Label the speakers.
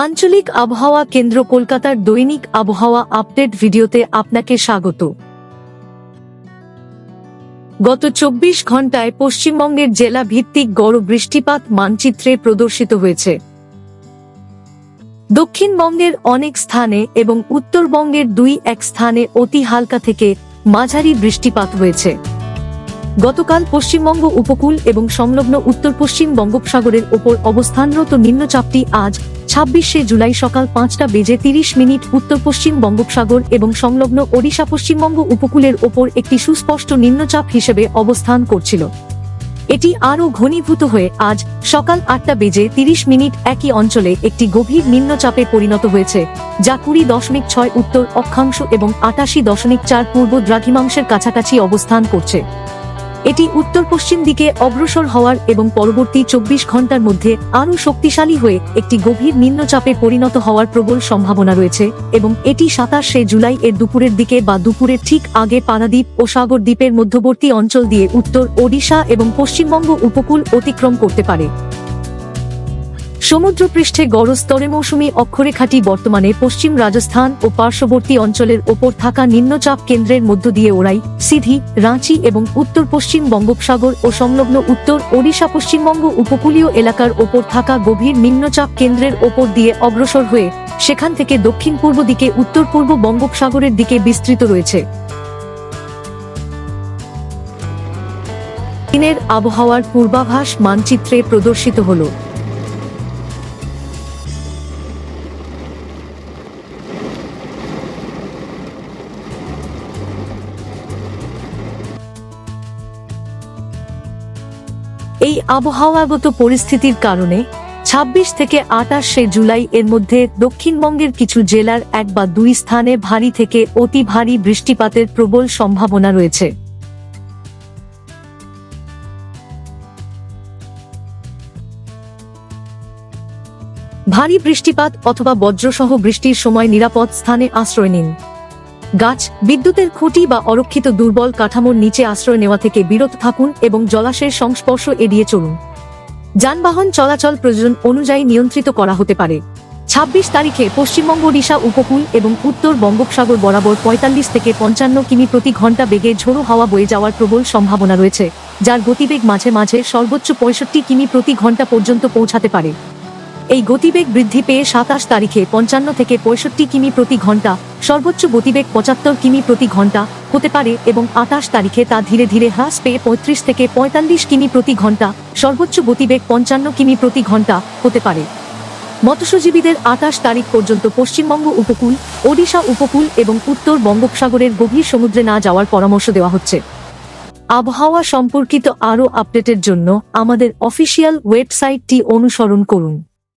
Speaker 1: আঞ্চলিক আবহাওয়া কেন্দ্র কলকাতার দৈনিক আবহাওয়া আপডেট ভিডিওতে আপনাকে স্বাগত। গত ২৪ ঘন্টায় পশ্চিমবঙ্গের জেলা ভিত্তিক গড় বৃষ্টিপাত মানচিত্রে প্রদর্শিত হয়েছে। দক্ষিণবঙ্গের অনেক স্থানে এবং উত্তরবঙ্গের ২-১ স্থানে অতি হালকা থেকে মাঝারি বৃষ্টিপাত হয়েছে। গতকাল পশ্চিমবঙ্গ উপকূল এবং সংলগ্ন উত্তর পশ্চিম বঙ্গোপসাগরের ওপর অবস্থানরত নিম্নচাপটি আজ ২৬শে জুলাই সকাল ৫টা বেজে ৩০ মিনিট উত্তর পশ্চিম বঙ্গোপসাগর এবং সংলগ্ন ওড়িশা পশ্চিমবঙ্গ উপকূলের ওপর একটি সুস্পষ্ট নিম্নচাপ হিসেবে অবস্থান করছিল। এটি আরও ঘনীভূত হয়ে আজ সকাল ৮টা বেজে ৩০ মিনিট একই অঞ্চলে একটি গভীর নিম্নচাপে পরিণত হয়েছে, যা ২০.৬ উত্তর অক্ষাংশ এবং ৮৮.৪ পূর্ব দ্রাঘিমাংশের কাছাকাছি অবস্থান করছে। এটি উত্তর পশ্চিম দিকে অগ্রসর হওয়ার এবং পরবর্তী ২৪ ঘন্টার মধ্যে আরও শক্তিশালী হয়ে একটি গভীর নিম্নচাপে পরিণত হওয়ার প্রবল সম্ভাবনা রয়েছে এবং এটি ২৭শে জুলাই এর দুপুরের দিকে বা দুপুরের ঠিক আগে পারাদ্বীপ ও সাগর দ্বীপের মধ্যবর্তী অঞ্চল দিয়ে উত্তর ওড়িশা এবং পশ্চিমবঙ্গ উপকূল অতিক্রম করতে পারে। সমুদ্রপৃষ্ঠে গড় স্তরে মৌসুমী অক্ষরেখাটি বর্তমানে পশ্চিম রাজস্থান ও পার্শ্ববর্তী অঞ্চলের ওপর থাকা নিম্নচাপ কেন্দ্রের মধ্য দিয়ে ওড়াই, সিধি, রাঁচি এবং উত্তর পশ্চিম বঙ্গোপসাগর ও সংলগ্ন উত্তর ওড়িশা পশ্চিমবঙ্গ উপকূলীয় এলাকার ওপর থাকা গভীর নিম্নচাপ কেন্দ্রের ওপর দিয়ে অগ্রসর হয়ে সেখান থেকে দক্ষিণ পূর্ব দিকে উত্তর পূর্ব বঙ্গোপসাগরের দিকে বিস্তৃত রয়েছে। দিনের আবহাওয়ার পূর্বাভাস মানচিত্রে প্রদর্শিত হল। এই আবহাওয়াগত পরিস্থিতির কারণে ২৬ থেকে ২৮শে জুলাই এর মধ্যে দক্ষিণবঙ্গের কিছু জেলার ১ বা ২ স্থানে ভারী থেকে অতি ভারী বৃষ্টিপাতের প্রবল সম্ভাবনা রয়েছে। ভারী বৃষ্টিপাত অথবা বজ্রসহ বৃষ্টির সময় নিরাপদ স্থানে আশ্রয় নিন। গাছ, বিদ্যুতের খুঁটি বা অরক্ষিত দুর্বল কাঠামোর নিচে আশ্রয় নেওয়া থেকে বিরত থাকুন এবং জলাশয়ের সংস্পর্শ এড়িয়ে চলুন। যানবাহন চলাচল প্রয়োজন অনুযায়ী নিয়ন্ত্রিত করা হতে পারে। ২৬ তারিখে পশ্চিমবঙ্গ ওড়িশা উপকূল এবং উত্তর বঙ্গোপসাগর বরাবর ৪৫ থেকে ৫৫ কিমি প্রতি ঘন্টা বেগে ঝোড়ো হাওয়া বয়ে যাওয়ার প্রবল সম্ভাবনা রয়েছে, যার গতিবেগ মাঝে মাঝে সর্বোচ্চ ৬৫ কিমি প্রতি ঘন্টা পর্যন্ত পৌঁছাতে পারে। এই গতিবেগ বৃদ্ধি পেয়ে ২৭ তারিখে ৫৫ থেকে ৬৫ কিমি প্রতি ঘন্টা, সর্বোচ্চ গতিবেগ ৭৫ কিমি প্রতি ঘন্টা হতে পারে এবং ২৮ তারিখে তা ধীরে ধীরে হ্রাস পেয়ে ৩৫ থেকে ৪৫ কিমি প্রতি ঘন্টা, সর্বোচ্চ গতিবেগ ৫৫ কিমি প্রতি ঘন্টা হতে পারে। মৎস্যজীবীদের ২৮ তারিখ পর্যন্ত পশ্চিমবঙ্গ উপকূল, ওড়িশা উপকূল এবং উত্তর বঙ্গোপসাগরের গভীর সমুদ্রে না যাওয়ার পরামর্শ দেওয়া হচ্ছে। আবহাওয়া সম্পর্কিত আরও আপডেটের জন্য আমাদের অফিসিয়াল ওয়েবসাইটটি অনুসরণ করুন।